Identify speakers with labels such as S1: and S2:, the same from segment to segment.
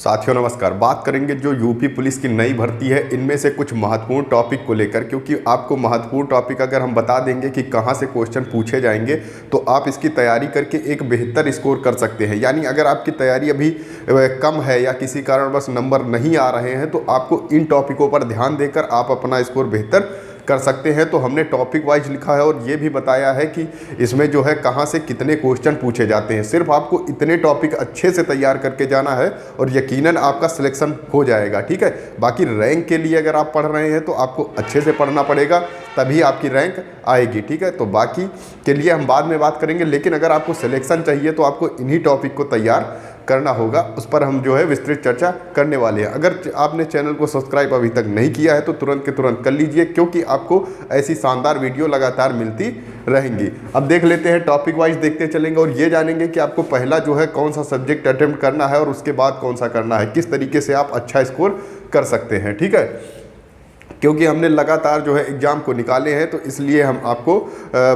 S1: साथियों नमस्कार। बात करेंगे जो यूपी पुलिस की नई भर्ती है इनमें से कुछ महत्वपूर्ण टॉपिक को लेकर, क्योंकि आपको महत्वपूर्ण टॉपिक अगर हम बता देंगे कि कहां से क्वेश्चन पूछे जाएंगे तो आप इसकी तैयारी करके एक बेहतर स्कोर कर सकते हैं। यानी अगर आपकी तैयारी अभी कम है या किसी कारणवश नंबर नहीं आ रहे हैं तो आपको इन टॉपिकों पर ध्यान देकर आप अपना स्कोर बेहतर कर सकते हैं। तो हमने टॉपिक वाइज लिखा है और ये भी बताया है कि इसमें जो है कहाँ से कितने क्वेश्चन पूछे जाते हैं। सिर्फ आपको इतने टॉपिक अच्छे से तैयार करके जाना है और यकीनन आपका सिलेक्शन हो जाएगा। ठीक है, बाकी रैंक के लिए अगर आप पढ़ रहे हैं तो आपको अच्छे से पढ़ना पड़ेगा, तभी आपकी रैंक आएगी। ठीक है, तो बाकी के लिए हम बाद में बात करेंगे, लेकिन अगर आपको सिलेक्शन चाहिए तो आपको इन्हीं टॉपिक को तैयार करना होगा। उस पर हम जो है विस्तृत चर्चा करने वाले हैं। अगर आपने चैनल को सब्सक्राइब अभी तक नहीं किया है तो तुरंत के तुरंत कर लीजिए, क्योंकि आपको ऐसी शानदार वीडियो लगातार मिलती रहेंगी। अब देख लेते हैं, टॉपिक वाइज देखते चलेंगे और ये जानेंगे कि आपको पहला जो है कौन सा सब्जेक्ट अटेम्प्ट करना है और उसके बाद कौन सा करना है, किस तरीके से आप अच्छा स्कोर कर सकते हैं। ठीक है, क्योंकि हमने लगातार जो है एग्ज़ाम को निकाले हैं तो इसलिए हम आपको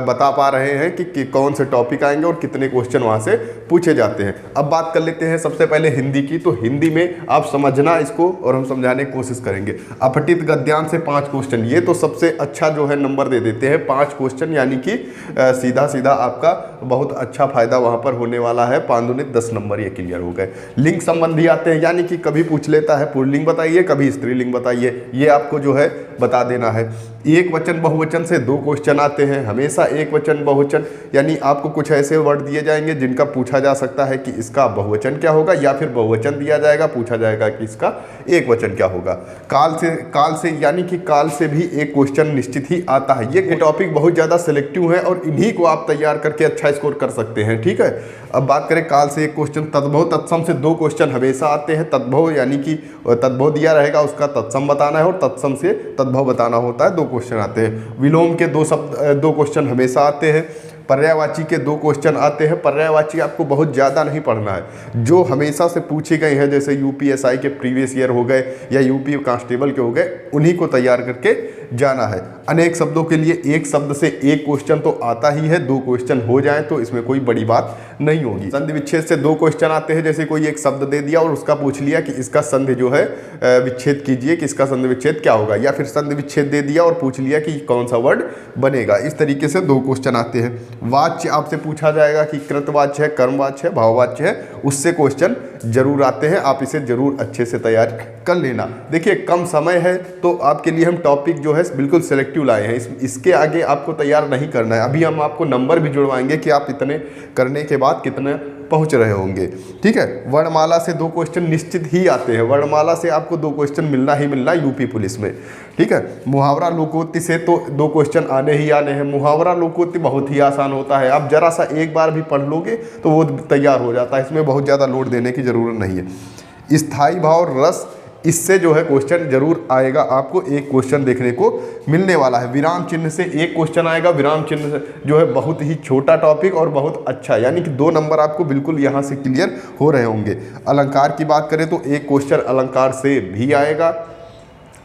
S1: बता पा रहे हैं कि कौन से टॉपिक आएंगे और कितने क्वेश्चन वहाँ से पूछे जाते हैं। अब बात कर लेते हैं सबसे पहले हिंदी की। तो हिंदी में आप समझना इसको और हम समझाने की कोशिश करेंगे। अपठित गद्यांश से 5 क्वेश्चन, ये तो सबसे अच्छा जो है नंबर दे देते हैं 5 क्वेश्चन, यानी कि सीधा सीधा आपका बहुत अच्छा फायदा वहाँ पर होने वाला है। 5 दूनी 10 नंबर ये क्लियर हो गए। लिंग संबंधी आते हैं, यानी कि कभी पूछ लेता है पुल्लिंग बताइए, कभी स्त्रीलिंग बताइए, ये आपको जो है बता देना है। एक वचन बहुवचन से 2 क्वेश्चन आते हैं, हमेशा एक वचन बहुवचन, यानी आपको कुछ ऐसे वर्ड दिए जाएंगे जिनका पूछा जा सकता है कि इसका बहुवचन क्या होगा, या फिर बहुवचन दिया जाएगा, पूछा जाएगा कि इसका एक वचन क्या होगा। काल से यानी कि काल से भी एक क्वेश्चन निश्चित ही आता है। ये टॉपिक बहुत ज़्यादा सिलेक्टिव है और इन्हीं को आप तैयार करके अच्छा स्कोर कर सकते हैं। ठीक है, अब बात करें काल से एक क्वेश्चन, तद्भव तत्सम से 2 क्वेश्चन हमेशा आते हैं। तद्भव यानी कि तद्भव दिया रहेगा, उसका तत्सम बताना है, और तत्सम से तद्भव बताना होता है। 2 क्वेश्चन आते हैं। विलोम के 2 क्वेश्चन हमेशा आते हैं। पर्यायवाची के 2 क्वेश्चन आते हैं। पर्यायवाची आपको बहुत ज़्यादा नहीं पढ़ना है, जो हमेशा से पूछे गए हैं, जैसे यूपीएसआई के प्रीवियस ईयर हो गए या यूपी कांस्टेबल के हो गए, उन्हीं को तैयार करके जाना है। अनेक शब्दों के लिए एक शब्द से एक क्वेश्चन तो आता ही है, 2 क्वेश्चन हो जाए तो इसमें कोई बड़ी बात नहीं होगी। संधि विच्छेद से 2 क्वेश्चन आते हैं, जैसे कोई एक शब्द दे दिया और उसका पूछ लिया कि इसका संधि जो है विच्छेद कीजिए कि इसका संधि विच्छेद क्या होगा, या फिर संधि विच्छेद दे दिया और पूछ लिया कि कौन सा वर्ड बनेगा। इस तरीके से 2 क्वेश्चन आते हैं। वाच्य आपसे पूछा जाएगा कि कृतवाच्य है, कर्मवाच्य है, भाववाच्य है, उससे क्वेश्चन जरूर आते हैं। आप इसे जरूर अच्छे से तैयार कर लेना। देखिए कम समय है तो आपके लिए हम टॉपिक जो है बिल्कुल सिलेक्टिव लाए हैं, इसके आगे आपको तैयार नहीं करना है। अभी हम आपको नंबर भी जुड़वाएंगे कि आप इतने करने के बाद कितने पहुंच रहे होंगे। ठीक है, वर्णमाला से 2 क्वेश्चन निश्चित ही आते हैं। वर्णमाला से आपको 2 क्वेश्चन मिलना ही मिलना यूपी पुलिस में। ठीक है, मुहावरा लोकोक्ति से तो 2 क्वेश्चन आने ही आने हैं। मुहावरा लोकोक्ति बहुत ही आसान होता है, आप जरा सा एक बार भी पढ़ लोगे तो वो तैयार हो जाता है, इसमें बहुत ज़्यादा लोड देने की ज़रूरत नहीं है। स्थायी भाव रस, इससे जो है क्वेश्चन जरूर आएगा, आपको एक क्वेश्चन देखने को मिलने वाला है। विराम चिन्ह से एक क्वेश्चन आएगा। विराम चिन्ह से जो है बहुत ही छोटा टॉपिक और बहुत अच्छा, यानी कि 2 नंबर आपको बिल्कुल यहाँ से क्लियर हो रहे होंगे। अलंकार की बात करें तो एक क्वेश्चन अलंकार से भी आएगा,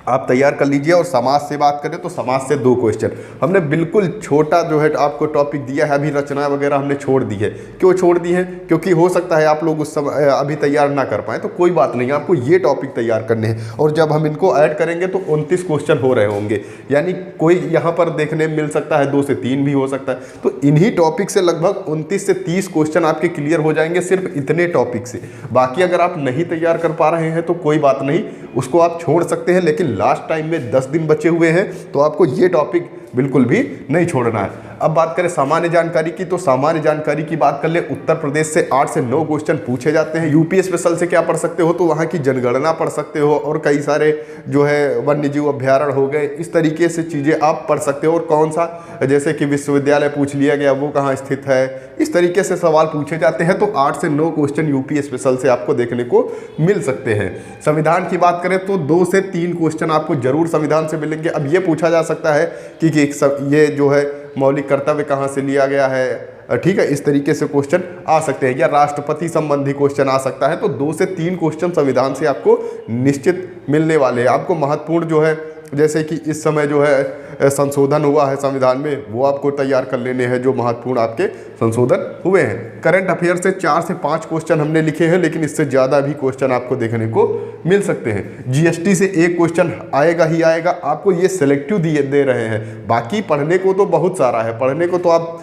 S1: आप तैयार कर लीजिए। और समाज से बात करें तो समाज से 2 क्वेश्चन। हमने बिल्कुल छोटा जो है आपको टॉपिक दिया है, अभी रचना वगैरह हमने छोड़ दी है। क्यों छोड़ दी है? क्योंकि हो सकता है आप लोग उस समय अभी तैयार ना कर पाएँ, तो कोई बात नहीं, आपको ये टॉपिक तैयार करने हैं। और जब हम इनको ऐड करेंगे तो 29 क्वेश्चन हो रहे होंगे, यानी कोई यहाँ पर देखने मिल सकता है 2 से 3 भी हो सकता है। तो इन्हीं टॉपिक से लगभग 29 से 30 क्वेश्चन आपके क्लियर हो जाएंगे, सिर्फ इतने टॉपिक से। बाकी अगर आप नहीं तैयार कर पा रहे हैं तो कोई बात नहीं, उसको आप छोड़ सकते हैं, लेकिन लास्ट टाइम में 10 दिन बचे हुए हैं तो आपको ये टॉपिक बिल्कुल भी नहीं छोड़ना है। अब बात करें सामान्य जानकारी की, तो सामान्य जानकारी की बात कर ले। उत्तर प्रदेश से 8 से 9 क्वेश्चन पूछे जाते हैं। यूपी स्पेशल से क्या पढ़ सकते हो, तो वहाँ की जनगणना पढ़ सकते हो, और कई सारे जो है वन्य जीव अभ्यारण्य हो गए, इस तरीके से चीज़ें आप पढ़ सकते हो। और कौन सा, जैसे कि विश्वविद्यालय पूछ लिया गया, वो कहाँ स्थित है, इस तरीके से सवाल पूछे जाते हैं। तो 8 से 9 क्वेश्चन यूपी स्पेशल से आपको देखने को मिल सकते हैं। संविधान की बात करें तो 2 से 3 क्वेश्चन आपको जरूर संविधान से मिलेंगे। अब ये पूछा जा सकता है कि ये जो है मौलिक कर्तव्य कहाँ से लिया गया है। ठीक है, इस तरीके से क्वेश्चन आ सकते हैं, या राष्ट्रपति संबंधी क्वेश्चन आ सकता है। तो 2 से 3 क्वेश्चन संविधान से आपको निश्चित मिलने वाले हैं। आपको महत्वपूर्ण जो है, जैसे कि इस समय जो है संशोधन हुआ है संविधान में, वो आपको तैयार कर लेने हैं, जो महत्वपूर्ण आपके संशोधन हुए हैं। करंट अफेयर से 4 से 5 क्वेश्चन हमने लिखे हैं, लेकिन इससे ज़्यादा भी क्वेश्चन आपको देखने को मिल सकते हैं। जीएसटी से एक क्वेश्चन आएगा ही आएगा, आपको ये सिलेक्टिव दे रहे हैं। बाकी पढ़ने को तो बहुत सारा है, पढ़ने को तो आप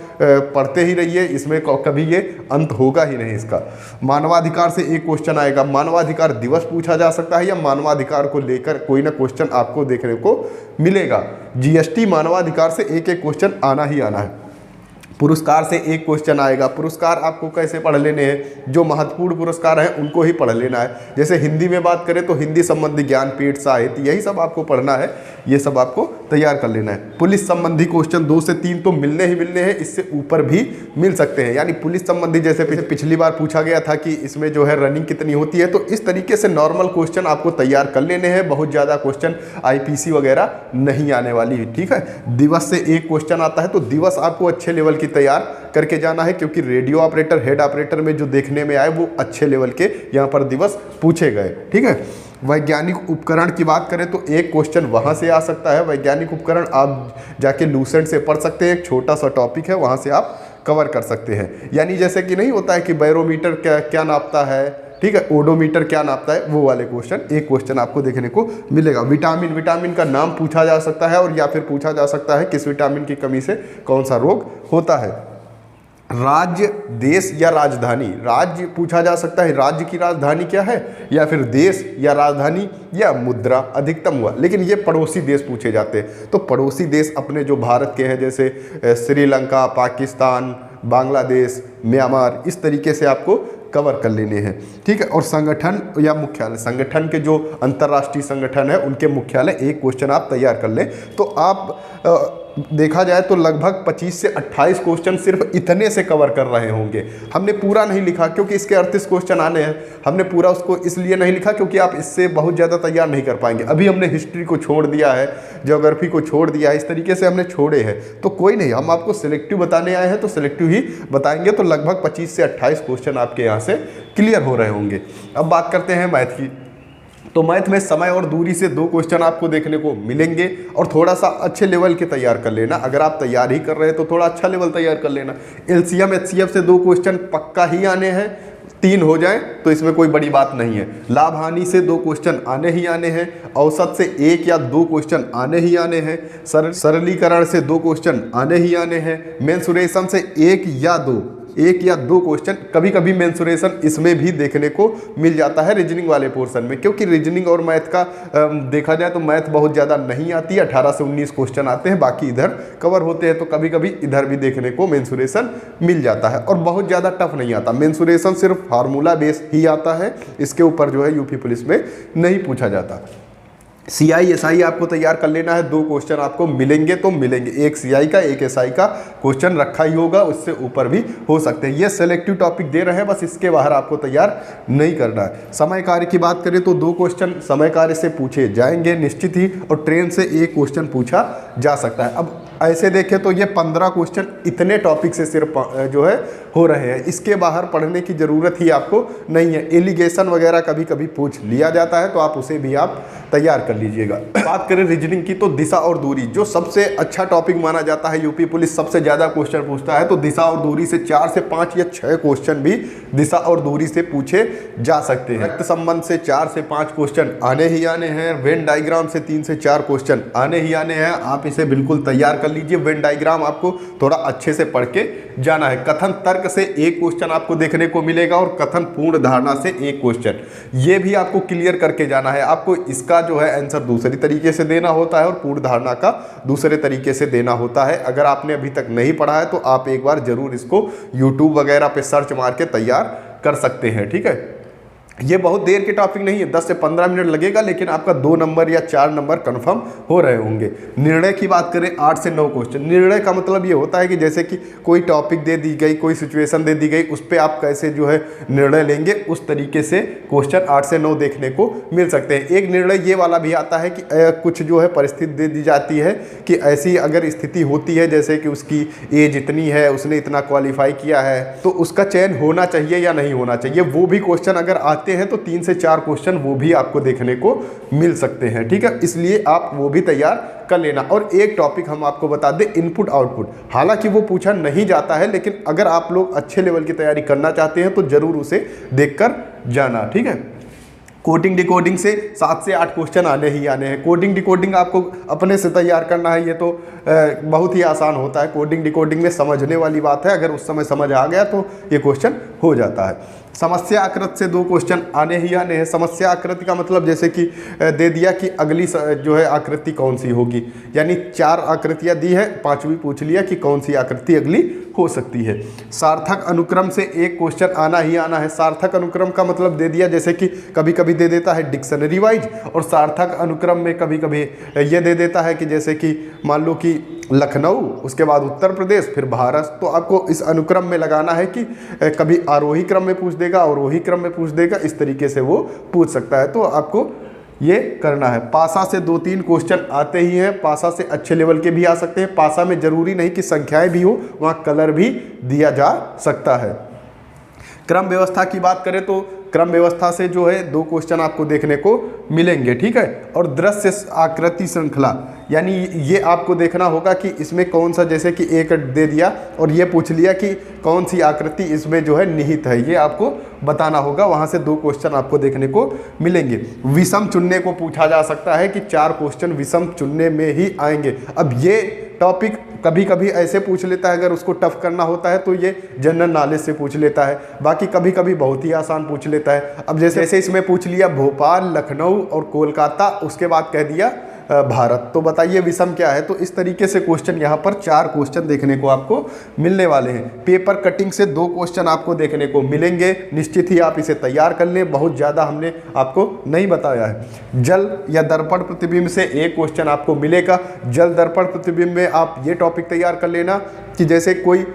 S1: पढ़ते ही रहिए, इसमें कभी ये अंत होगा ही नहीं इसका। मानवाधिकार से एक क्वेश्चन आएगा, मानवाधिकार दिवस पूछा जा सकता है या मानवाधिकार को लेकर कोई ना क्वेश्चन आपको देखने को मिलेगा। जीएसटी मानवाधिकार से एक एक क्वेश्चन आना ही आना है। पुरस्कार से एक क्वेश्चन आएगा, पुरस्कार आपको कैसे पढ़ लेने हैं, जो महत्वपूर्ण पुरस्कार हैं उनको ही पढ़ लेना है। जैसे हिंदी में बात करें तो हिंदी संबंधी ज्ञानपीठ, साहित्य, यही सब आपको पढ़ना है, ये सब आपको तैयार कर लेना है। पुलिस संबंधी क्वेश्चन 2 से 3 तो मिलने ही मिलने हैं, इससे ऊपर भी मिल सकते हैं। यानी पुलिस संबंधी जैसे पिछली बार पूछा गया था कि इसमें जो है रनिंग कितनी होती है, तो इस तरीके से नॉर्मल क्वेश्चन आपको तैयार कर लेने हैं। बहुत ज़्यादा क्वेश्चन आईपीसी वगैरह नहीं आने वाली है, ठीक है। दिवस से एक क्वेश्चन आता है, तो दिवस आपको अच्छे लेवल की तैयार करके जाना है, क्योंकि रेडियो ऑपरेटर, हेड ऑपरेटर में जो देखने में आए वो अच्छे लेवल के यहाँ पर दिवस पूछे गए, ठीक है। वैज्ञानिक उपकरण की बात करें तो एक क्वेश्चन वहाँ से आ सकता है। वैज्ञानिक उपकरण आप जाके लूसेंट से पढ़ सकते हैं, एक छोटा सा टॉपिक है, वहाँ से आप कवर कर सकते हैं। यानी जैसे कि नहीं होता है कि बैरोमीटर क्या नापता है, ठीक है, ओडोमीटर क्या नापता है, वो वाले क्वेश्चन एक क्वेश्चन आपको देखने को मिलेगा। विटामिन का नाम पूछा जा सकता है, और या फिर पूछा जा सकता है किस विटामिन की कमी से कौन सा रोग होता है। राज्य, देश या राजधानी, राज्य पूछा जा सकता है, राज्य की राजधानी क्या है, या फिर देश या राजधानी या मुद्रा अधिकतम हुआ। लेकिन ये पड़ोसी देश पूछे जाते हैं, तो पड़ोसी देश अपने जो भारत के हैं, जैसे श्रीलंका, पाकिस्तान, बांग्लादेश, म्यांमार, इस तरीके से आपको कवर कर लेने हैं, ठीक है। और संगठन या मुख्यालय, संगठन के जो अंतर्राष्ट्रीय संगठन है उनके मुख्यालय, एक क्वेश्चन आप तैयार कर लें। तो आप देखा जाए तो लगभग 25 से 28 क्वेश्चन सिर्फ इतने से कवर कर रहे होंगे। हमने पूरा नहीं लिखा क्योंकि इसके 38 क्वेश्चन आने हैं, हमने पूरा उसको इसलिए नहीं लिखा क्योंकि आप इससे बहुत ज़्यादा तैयार नहीं कर पाएंगे। अभी हमने हिस्ट्री को छोड़ दिया है, ज्योग्राफी को छोड़ दिया है, इस तरीके से हमने छोड़े हैं। तो कोई नहीं, हम आपको सिलेक्टिव बताने आए हैं तो सिलेक्टिव ही बताएंगे। तो लगभग 25 से 28 क्वेश्चन आपके यहाँ से क्लियर हो रहे होंगे। अब बात करते हैं मैथ की। तो मैथ में समय और दूरी से 2 क्वेश्चन आपको देखने को मिलेंगे, और थोड़ा सा अच्छे लेवल के तैयार कर लेना। अगर आप तैयार ही कर रहे हैं तो थोड़ा अच्छा लेवल तैयार कर लेना। एलसीएम एचसीएफ से 2 क्वेश्चन पक्का ही आने हैं, 3 हो जाएं तो इसमें कोई बड़ी बात नहीं है। लाभ हानि से 2 क्वेश्चन आने ही आने हैं। औसत से 1 या 2 क्वेश्चन आने ही आने हैं। सरलीकरण से 2 क्वेश्चन आने ही आने हैं। मेंसुरेशन से 1 या 2 क्वेश्चन, कभी कभी मेंसुरेशन इसमें भी देखने को मिल जाता है रीजनिंग वाले पोर्शन में, क्योंकि रीजनिंग और मैथ का देखा जाए तो मैथ बहुत ज़्यादा नहीं आती है, 18 से 19 क्वेश्चन आते हैं, बाकी इधर कवर होते हैं। तो कभी कभी इधर भी देखने को मेंसुरेशन मिल जाता है, और बहुत ज़्यादा टफ नहीं आता। मेंसुरेशन सिर्फ फार्मूला बेस ही आता है, इसके ऊपर जो है यूपी पुलिस में नहीं पूछा जाता। सीआई एसआई आपको तैयार कर लेना है, 2 क्वेश्चन आपको मिलेंगे तो मिलेंगे, एक सीआई का एक एसआई का क्वेश्चन रखा ही होगा, उससे ऊपर भी हो सकते हैं। ये सेलेक्टिव टॉपिक दे रहे हैं, बस इसके बाहर आपको तैयार नहीं करना है। समय कार्य की बात करें तो 2 क्वेश्चन समय कार्य से पूछे जाएंगे निश्चित ही, और ट्रेन से 1 क्वेश्चन पूछा जा सकता है। अब ऐसे देखें तो ये 15 क्वेश्चन इतने टॉपिक से सिर्फ जो है हो रहे हैं, इसके बाहर पढ़ने की ज़रूरत ही आपको नहीं है। एलिगेशन वगैरह कभी कभी पूछ लिया जाता है, तो आप उसे भी आप तैयार कर लीजिएगा। बात करें रीजनिंग की तो दिशा और दूरी जो सबसे अच्छा टॉपिक माना जाता है, यूपी पुलिस सबसे ज़्यादा क्वेश्चन पूछता है, तो दिशा और दूरी से 4 से 5 या 6 क्वेश्चन भी दिशा और दूरी से पूछे जा सकते हैं। रक्त संबंध से 4 से 5 क्वेश्चन आने ही आने हैं। वेन डायग्राम से 3 से 4 क्वेश्चन आने ही आने हैं, आप इसे बिल्कुल तैयार कर लीजिए। वेन डायग्राम आपको थोड़ा अच्छे से पढ़ के जाना है। कथन तर्क से 1 क्वेश्चन आपको देखने को मिलेगा, और कथन पूर्ण धारणा से 1 क्वेश्चन, ये भी आपको क्लियर करके जाना है। आपको इसका जो है आंसर दूसरी तरीके से देना होता है, और पूर्ण धारणा का दूसरे तरीके से देना होता है। अगर आपने अभी तक नहीं पढ़ा है तो आप एक बार जरूर इसको यूट्यूब वगैरह पे सर्च मार के तैयार कर सकते हैं, ठीक है। ये बहुत देर के टॉपिक नहीं है, 10 से 15 मिनट लगेगा, लेकिन आपका 2 नंबर या 4 नंबर कंफर्म हो रहे होंगे। निर्णय की बात करें 8 से 9 क्वेश्चन। निर्णय का मतलब ये होता है कि जैसे कि कोई टॉपिक दे दी गई, कोई सिचुएशन दे दी गई, उस पर आप कैसे जो है निर्णय लेंगे, उस तरीके से क्वेश्चन 8 से 9 देखने को मिल सकते हैं। एक निर्णय ये वाला भी आता है कि कुछ जो है परिस्थिति दे दी जाती है कि ऐसी अगर स्थिति होती है, जैसे कि उसकी एज इतनी है, उसने इतना क्वालिफाई किया है, तो उसका चयन होना चाहिए या नहीं होना चाहिए। वो भी क्वेश्चन अगर आज आते हैं तो 3 से 4 क्वेश्चन वो भी आपको देखने को मिल सकते हैं, ठीक है। इसलिए आप वो भी तैयार कर लेना। और एक टॉपिक हम आपको बता दें, इनपुट आउटपुट, हालांकि वो पूछा नहीं जाता है, लेकिन अगर आप लोग अच्छे लेवल की तैयारी करना चाहते हैं तो जरूर उसे देखकर जाना, ठीक है। कोडिंग डिकोडिंग से 7 से 8 क्वेश्चन आने ही आने हैं। कोडिंग डिकोडिंग आपको अपने से तैयार करना है, ये तो बहुत ही आसान होता है। कोडिंग डिकोडिंग में समझने वाली बात है, अगर उस समय समझ आ गया तो ये क्वेश्चन हो जाता है। समस्या आकृति से 2 क्वेश्चन आने ही आने हैं। समस्या आकृति का मतलब जैसे कि दे दिया कि अगली जो है आकृति कौन सी होगी, यानी 4 आकृतियाँ दी है, 5वीं पूछ लिया कि कौन सी आकृति अगली हो सकती है। सार्थक अनुक्रम से 1 क्वेश्चन आना ही आना है। सार्थक अनुक्रम का मतलब दे दिया, जैसे कि कभी कभी दे देता है डिक्शनरी वाइज, और सार्थक अनुक्रम में कभी कभी ये दे देता है कि जैसे कि मान लो कि लखनऊ, उसके बाद उत्तर प्रदेश, फिर भारत। तो आपको इस अनुक्रम में लगाना है कि कभी आरोही क्रम में पूछ देगा, अवरोही क्रम में पूछ देगा, इस तरीके से वो पूछ सकता है। तो आपको ये करना है। पासा से 2-3 क्वेश्चन आते ही हैं। पासा से अच्छे लेवल के भी आ सकते हैं। पासा में जरूरी नहीं कि संख्याएं भी हो, वहाँ कलर भी दिया जा सकता है। क्रम व्यवस्था की बात करें तो क्रम व्यवस्था से जो है 2 क्वेश्चन आपको देखने को मिलेंगे, ठीक है। और दृश्य आकृति श्रृंखला, यानी ये आपको देखना होगा कि इसमें कौन सा, जैसे कि एक दे दिया और ये पूछ लिया कि कौन सी आकृति इसमें जो है निहित है, ये आपको बताना होगा। वहाँ से 2 क्वेश्चन आपको देखने को मिलेंगे। विषम चुनने को पूछा जा सकता है कि 4 क्वेश्चन विषम चुनने में ही आएंगे। अब ये टॉपिक कभी कभी ऐसे पूछ लेता है, अगर उसको टफ करना होता है तो ये जनरल नॉलेज से पूछ लेता है, बाकी कभी कभी बहुत ही आसान पूछ लेता है। अब जैसे इसमें पूछ लिया भोपाल, लखनऊ और कोलकाता, उसके बाद कह दिया भारत, तो बताइए विषम क्या है। तो इस तरीके से क्वेश्चन यहाँ पर 4 क्वेश्चन देखने को आपको मिलने वाले हैं। पेपर कटिंग से 2 क्वेश्चन आपको देखने को मिलेंगे। निश्चित ही आप इसे तैयार कर लें, बहुत ज़्यादा हमने आपको नहीं बताया है। जल या दर्पण प्रतिबिंब से 1 क्वेश्चन आपको मिलेगा। जल दर्पण प्रतिबिंब में आप ये टॉपिक तैयार कर लेना कि जैसे कोई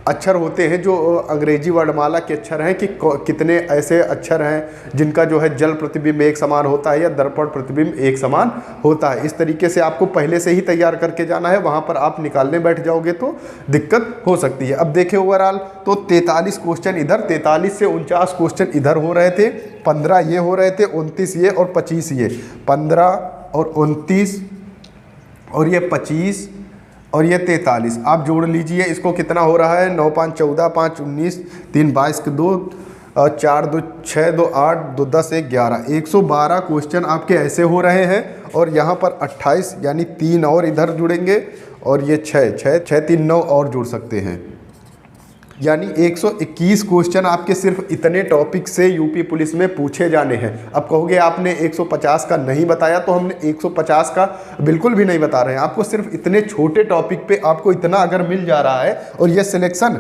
S1: अक्षर होते हैं जो अंग्रेजी वर्णमाला के अक्षर हैं, कि कितने ऐसे अक्षर हैं जिनका जो है जल प्रतिबिंब एक समान होता है या दर्पण प्रतिबिंब एक समान होता है। इस तरीके से आपको पहले से ही तैयार करके जाना है, वहाँ पर आप निकालने बैठ जाओगे तो दिक्कत हो सकती है। अब देखें ओवरऑल तो 43 क्वेश्चन इधर, 43 से 49 क्वेश्चन इधर हो रहे थे, 15 ये हो रहे थे, 29 ये और 25 ये, 15 और 29 और ये 25 और ये 43 आप जोड़ लीजिए, इसको कितना हो रहा है, 9 5 14 5 19 3 22 के 2 4 2 6 2 8 2 10 1 11 112 क्वेश्चन आपके ऐसे हो रहे हैं। और यहाँ पर 28 यानी 3 और इधर जुड़ेंगे, और ये 6 3 9 और जुड़ सकते हैं, यानी 121 क्वेश्चन आपके सिर्फ इतने टॉपिक से यूपी पुलिस में पूछे जाने हैं। अब कहोगे आपने 150 का नहीं बताया, तो हमने 150 का बिल्कुल भी नहीं बता रहे हैं। आपको सिर्फ इतने छोटे टॉपिक पे आपको इतना अगर मिल जा रहा है, और ये सिलेक्शन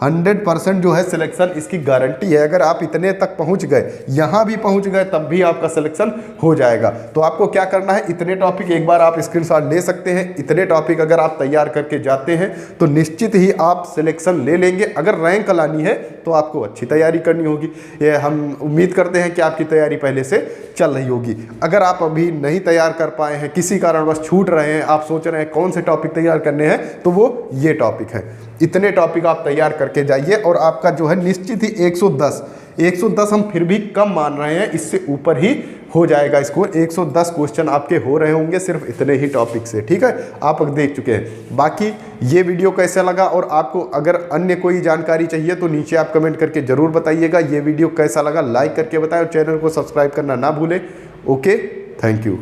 S1: 100% जो है सिलेक्शन इसकी गारंटी है। अगर आप इतने तक पहुंच गए, यहाँ भी पहुंच गए, तब भी आपका सिलेक्शन हो जाएगा। तो आपको क्या करना है, इतने टॉपिक एक बार आप स्क्रीनशॉट ले सकते हैं। इतने टॉपिक अगर आप तैयार करके जाते हैं तो निश्चित ही आप सिलेक्शन ले लेंगे। अगर रैंक लानी है तो आपको अच्छी तैयारी करनी होगी। ये हम उम्मीद करते हैं कि आपकी तैयारी पहले से चल रही होगी। अगर आप अभी नहीं तैयार कर पाए हैं, किसी कारणवश छूट रहे हैं, आप सोच रहे हैं कौन से टॉपिक तैयार करने हैं, तो वो ये टॉपिक है। इतने टॉपिक आप तैयार करके जाइए, और आपका जो है निश्चित ही 110 हम फिर भी कम मान रहे हैं, इससे ऊपर ही हो जाएगा स्कोर। 110 क्वेश्चन आपके हो रहे होंगे सिर्फ इतने ही टॉपिक से, ठीक है। आप देख चुके हैं। बाकी ये वीडियो कैसा लगा, और आपको अगर अन्य कोई जानकारी चाहिए तो नीचे आप कमेंट करके ज़रूर बताइएगा। ये वीडियो कैसा लगा लाइक करके बताएं, और चैनल को सब्सक्राइब करना ना भूलें। Okay, thank you.